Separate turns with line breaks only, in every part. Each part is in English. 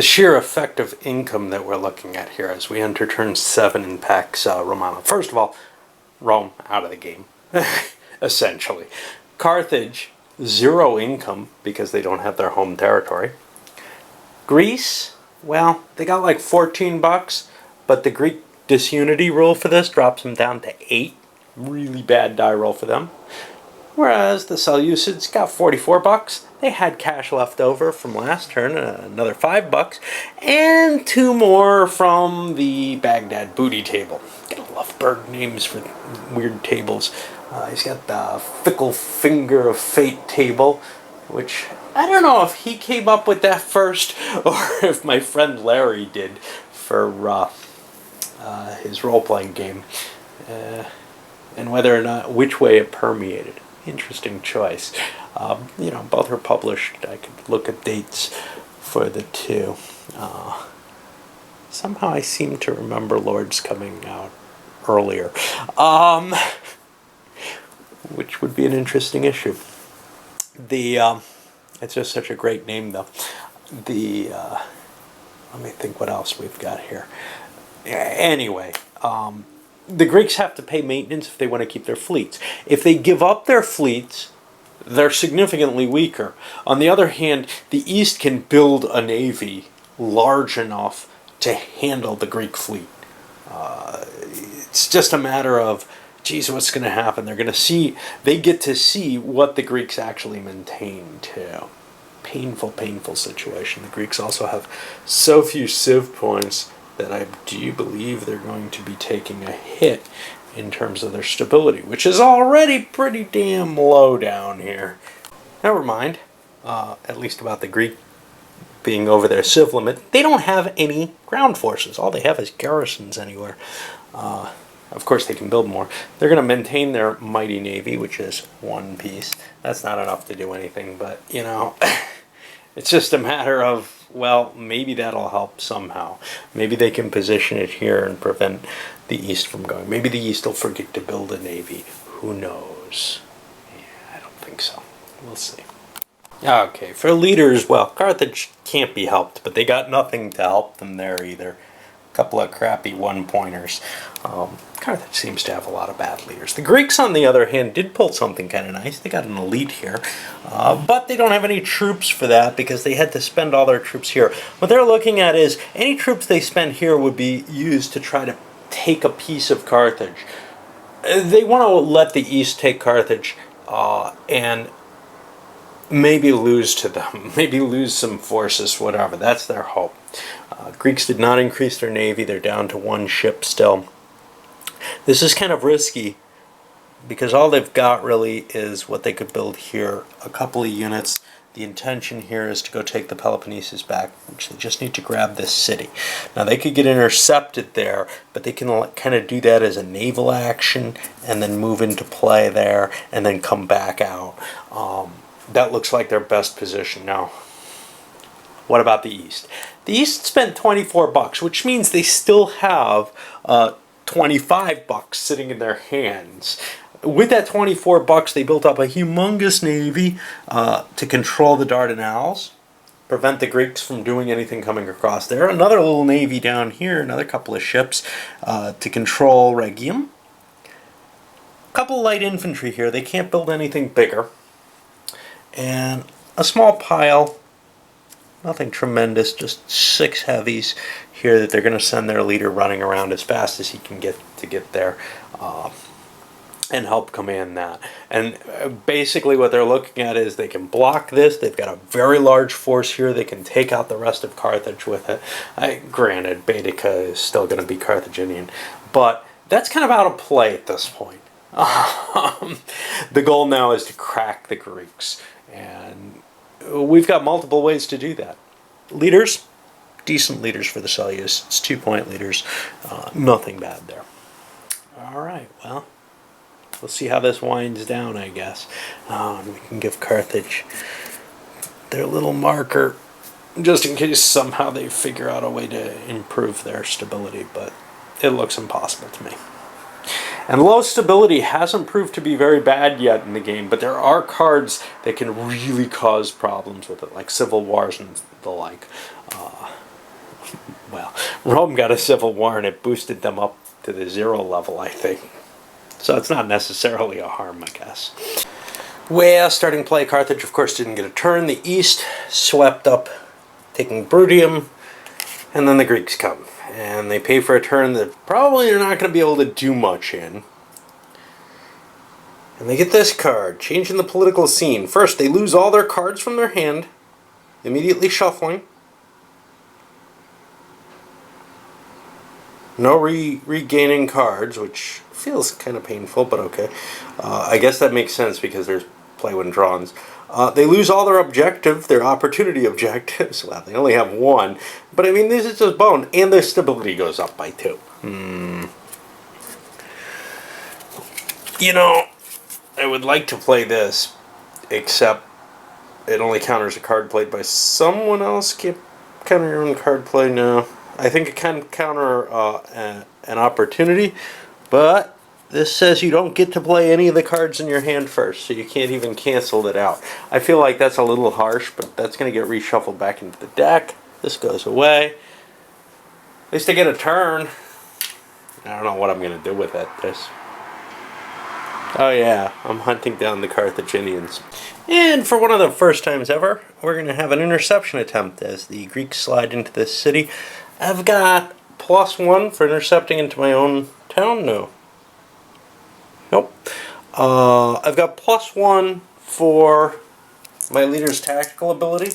the sheer effect of income that we're looking at here as we enter turn 7 in Pax Romana. First of all, Rome out of the game, essentially. Carthage, 0 income because they don't have their home territory. Greece, well, they got like 14 bucks, but the Greek disunity rule for this drops them down to 8. Really bad die roll for them. Whereas the Seleucids got 44 bucks. They had cash left over from last turn, another 5 bucks, and 2 more from the Baghdad booty table. Gotta love bird names for weird tables. He's got the Fickle Finger of Fate table, which I don't know if he came up with that first or if my friend Larry did for his role-playing game, and whether or not which way it permeated. Interesting choice. Both are published. I could look at dates for the 2. Somehow I seem to remember Lords coming out earlier, which would be an interesting issue. It's just such a great name, though. Let me think what else we've got here. Anyway, the Greeks have to pay maintenance if they want to keep their fleets. If they give up their fleets, they're significantly weaker. On the other hand, the East can build a navy large enough to handle the Greek fleet. It's just a matter of, geez, what's going to happen? They get to see what the Greeks actually maintain, too. Painful situation. The Greeks also have so few civ points that I do believe they're going to be taking a hit in terms of their stability, which is already pretty damn low down here. Never mind, at least about the Greek being over their civ limit. They don't have any ground forces. All they have is garrisons anywhere. Of course, they can build more. They're going to maintain their mighty navy, which is 1 piece. That's not enough to do anything, but, it's just a matter of, well, maybe that'll help somehow. Maybe they can position it here and prevent the East from going. Maybe the East will forget to build a navy. Who knows? Yeah, I don't think so. We'll see. Okay, for leaders, well, Carthage can't be helped, but they got nothing to help them there either. A couple of crappy one-pointers. Carthage seems to have a lot of bad leaders. The Greeks, on the other hand, did pull something kind of nice. They got an elite here, but they don't have any troops for that because they had to spend all their troops here. What they're looking at is any troops they spend here would be used to try to take a piece of Carthage. They want to let the East take Carthage and maybe lose to them, maybe lose some forces, whatever. That's their hope. Greeks did not increase their navy. They're down to 1 ship still. This is kind of risky because all they've got really is what they could build here, a couple of units. The intention here is to go take the Peloponnesus back, which they just need to grab this city. Now they could get intercepted there, but they can kind of do that as a naval action and then move into play there and then come back out. That looks like their best position. Now, what about the East? The East spent 24 bucks, which means they still have 25 bucks sitting in their hands. With that 24 bucks, they built up a humongous navy to control the Dardanelles, prevent the Greeks from doing anything coming across there. Another little navy down here, another couple of ships to control Rhegium. A couple of light infantry here. They can't build anything bigger. And a small pile, nothing tremendous, just 6 heavies here that they're going to send their leader running around as fast as he can get there and help command that. And basically what they're looking at is they can block this. They've got a very large force here. They can take out the rest of Carthage with it. Granted, Baetica is still going to be Carthaginian, but that's kind of out of play at this point. The goal now is to crack the Greeks, and we've got multiple ways to do that. Leaders, decent leaders for the Seleucids, 2-point leaders, nothing bad there. All right, well, we'll see how this winds down, I guess. And we can give Carthage their little marker, just in case somehow they figure out a way to improve their stability, but it looks impossible to me. And low stability hasn't proved to be very bad yet in the game, but there are cards that can really cause problems with it, like civil wars and the like. well, Rome got a civil war and it boosted them up to the 0 level, I think. So it's not necessarily a harm, I guess. Well, starting play, Carthage, of course, didn't get a turn. The East swept up, taking Brutium, and then the Greeks come. And they pay for a turn that probably are not going to be able to do much in. And they get this card, changing the political scene. First, they lose all their cards from their hand, immediately shuffling. No regaining cards, which feels kind of painful, but okay. I guess that makes sense because there's play when drawns. They lose all their opportunity objectives. Well, they only have one. But I mean, this is just bone. And their stability goes up by 2. You know, I would like to play this, except it only counters a card played by someone else. Can't counter your own card play? No. I think it can counter an opportunity, but this says you don't get to play any of the cards in your hand first, so you can't even cancel it out. I feel like that's a little harsh, but that's going to get reshuffled back into the deck. This goes away. At least I get a turn. I don't know what I'm going to do with it. Oh yeah, I'm hunting down the Carthaginians. And for one of the first times ever, we're going to have an interception attempt as the Greeks slide into this city. I've got +1 for intercepting into my own town. No. Nope. I've got +1 for my leader's tactical ability.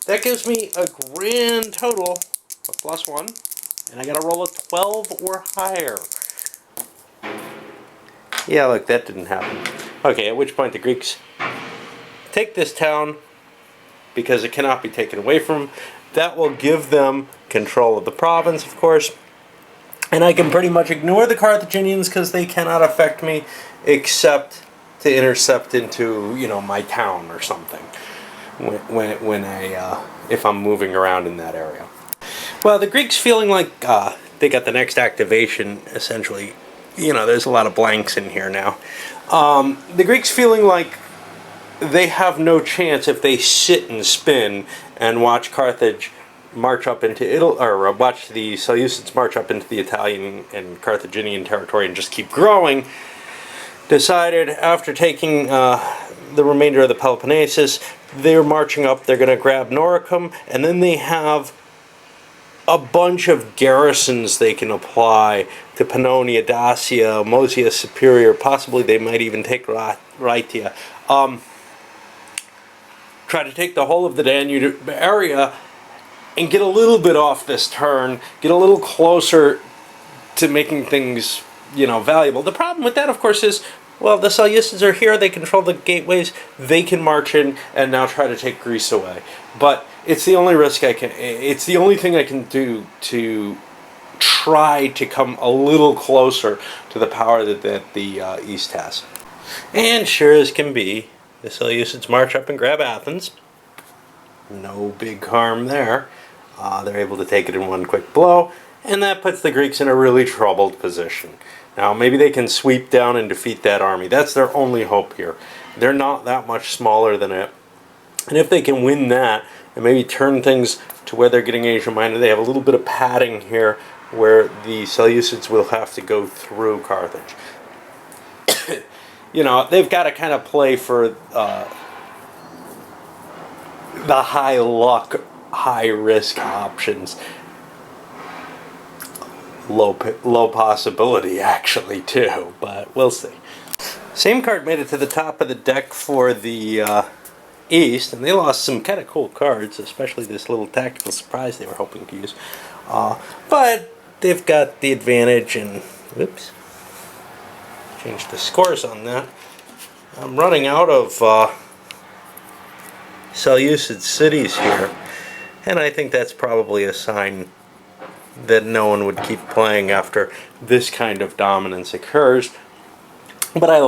That gives me a grand total of +1. And I got to roll a 12 or higher. Yeah, look, that didn't happen. Okay, at which point the Greeks take this town because it cannot be taken away from them. That will give them control of the province, of course. And I can pretty much ignore the Carthaginians because they cannot affect me except to intercept into, you know, my town or something if I'm moving around in that area. Well, the Greeks feeling like they got the next activation, essentially. You know, there's a lot of blanks in here now. The Greeks feeling like they have no chance if they sit and spin and watch Carthage march up into Italy, or watch the Seleucids march up into the Italian and Carthaginian territory and just keep growing, decided after taking the remainder of the Peloponnesus, they're marching up, they're going to grab Noricum, and then they have a bunch of garrisons they can apply to Pannonia, Dacia, Moesia Superior. Possibly they might even take Rhaetia. Try to take the whole of the Danube area and get a little bit off this turn, get a little closer to making things, you know, valuable. The problem with that, of course, is, well, the Seleucids are here, they control the gateways, they can march in and now try to take Greece away. But it's the only risk it's the only thing I can do to try to come a little closer to the power that the East has. And sure as can be, the Seleucids march up and grab Athens. No big harm there. They're able to take it in one quick blow, and that puts the Greeks in a really troubled position. Now, maybe they can sweep down and defeat that army. That's their only hope here. They're not that much smaller than it. And if they can win that, and maybe turn things to where they're getting Asia Minor, they have a little bit of padding here where the Seleucids will have to go through Carthage. You know, they've got to kind of play for the high luck, high risk options. Low possibility, actually, too, but we'll see. Same card made it to the top of the deck for the East, and they lost some kind of cool cards, especially this little tactical surprise they were hoping to use. But they've got the advantage, and whoops, change the scores on that. I'm running out of Seleucid cities here, and I think that's probably a sign that no one would keep playing after this kind of dominance occurs. But I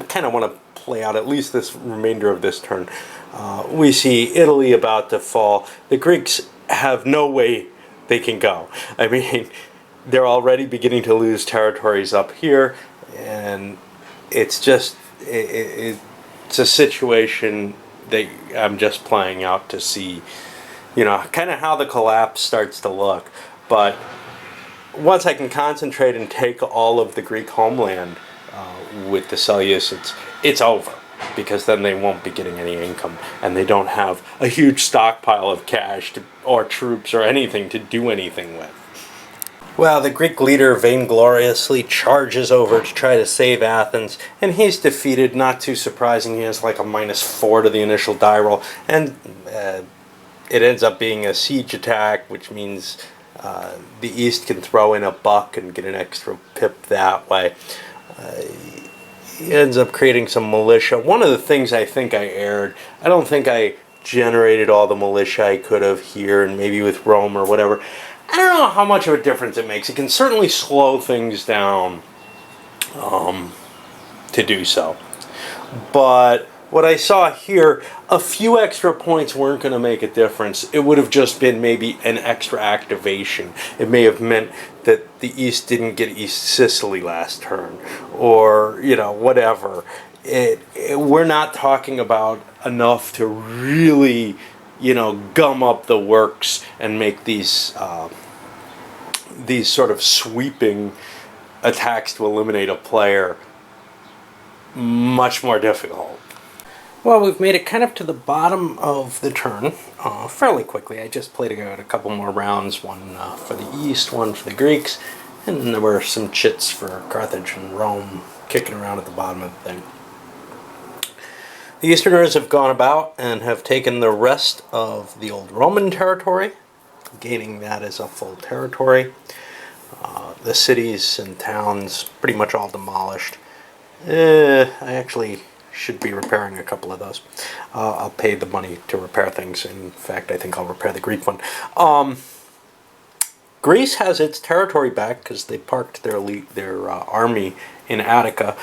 kind of want to play out at least this remainder of this turn. We see Italy about to fall. The Greeks have no way they can go. I mean, they're already beginning to lose territories up here, and it's just it's a situation that I'm just playing out to see, you know, kind of how the collapse starts to look. But once I can concentrate and take all of the Greek homeland with the Seleucids, it's over, because then they won't be getting any income, and they don't have a huge stockpile of cash or troops or anything to do anything with. Well, the Greek leader vaingloriously charges over to try to save Athens, and he's defeated. Not too surprising, he has like a -4 to the initial die roll, and it ends up being a siege attack, which means the East can throw in a buck and get an extra pip that way. He ends up creating some militia. One of the things I think I erred, I don't think I generated all the militia I could have here, and maybe with Rome or whatever. I don't know how much of a difference it makes. It can certainly slow things down to do so. But what I saw here, a few extra points weren't going to make a difference. It would have just been maybe an extra activation. It may have meant that the East didn't get East Sicily last turn, or, you know, whatever. We're not talking about enough to really, you know, gum up the works and make these sort of sweeping attacks to eliminate a player much more difficult. Well, we've made it kind of to the bottom of the turn fairly quickly. I just played a couple more rounds, one for the East, one for the Greeks, and then there were some chits for Carthage and Rome kicking around at the bottom of the thing. The Easterners have gone about and have taken the rest of the old Roman territory, gaining that as a full territory. The cities and towns pretty much all demolished. I actually should be repairing a couple of those. I'll pay the money to repair things. In fact, I think I'll repair the Greek one. Greece has its territory back because they parked their army in Attica,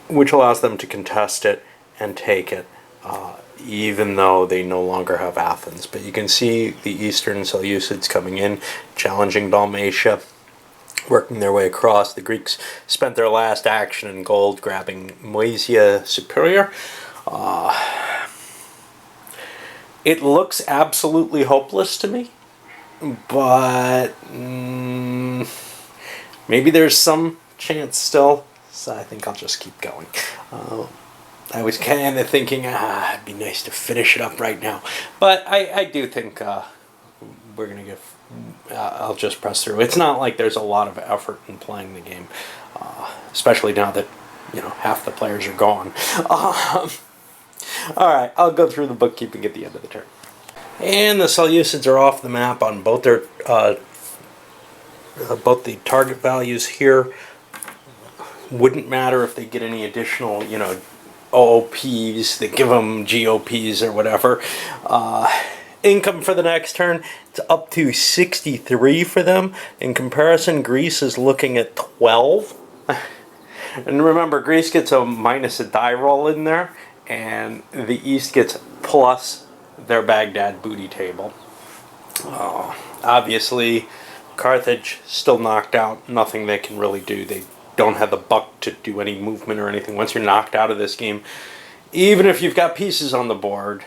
which allows them to contest it and take it, even though they no longer have Athens. But you can see the Eastern Seleucids coming in, challenging Dalmatia, working their way across. The Greeks spent their last action in gold, grabbing Moesia Superior. It looks absolutely hopeless to me, but maybe there's some chance still, so I think I'll just keep going. I was kind of thinking, it'd be nice to finish it up right now, but I do think we're going to give... I'll just press through. It's not like there's a lot of effort in playing the game, especially now that, you know, half the players are gone. Alright, I'll go through the bookkeeping at the end of the turn. And the Seleucids are off the map on both their both the target values here. Wouldn't matter if they get any additional, you know, OOPs, they give them GOPs or whatever. Income for the next turn, it's up to 63 for them. In comparison, Greece is looking at 12. And remember, Greece gets a minus a die roll in there, and the East gets plus their Baghdad booty table. Obviously, Carthage still knocked out. Nothing they can really do. They don't have the buck to do any movement or anything. Once you're knocked out of this game, even if you've got pieces on the board,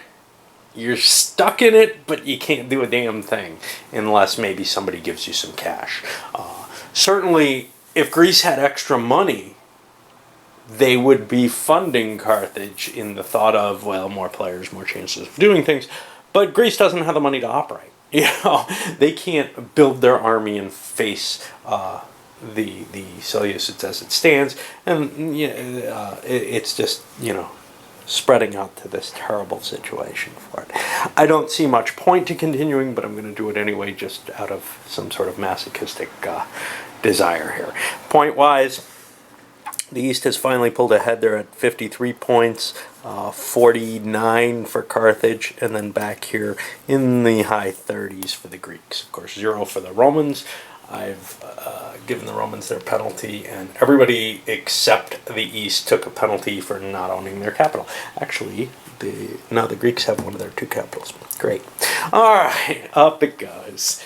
you're stuck in it, but you can't do a damn thing unless maybe somebody gives you some cash. Certainly, if Greece had extra money, they would be funding Carthage in the thought of, well, more players, more chances of doing things. But Greece doesn't have the money to operate. You know, they can't build their army and face the Seleucids as it stands, and it's just, you know, spreading out to this terrible situation for it. I don't see much point to continuing, but I'm going to do it anyway, just out of some sort of masochistic desire here. Point-wise, the East has finally pulled ahead. They're at 53 points, 49 for Carthage, and then back here in the high 30s for the Greeks. Of course, 0 for the Romans. I've given the Romans their penalty, and everybody except the East took a penalty for not owning their capital. Actually, now the Greeks have one of their 2 capitals. Great. All right, up it goes.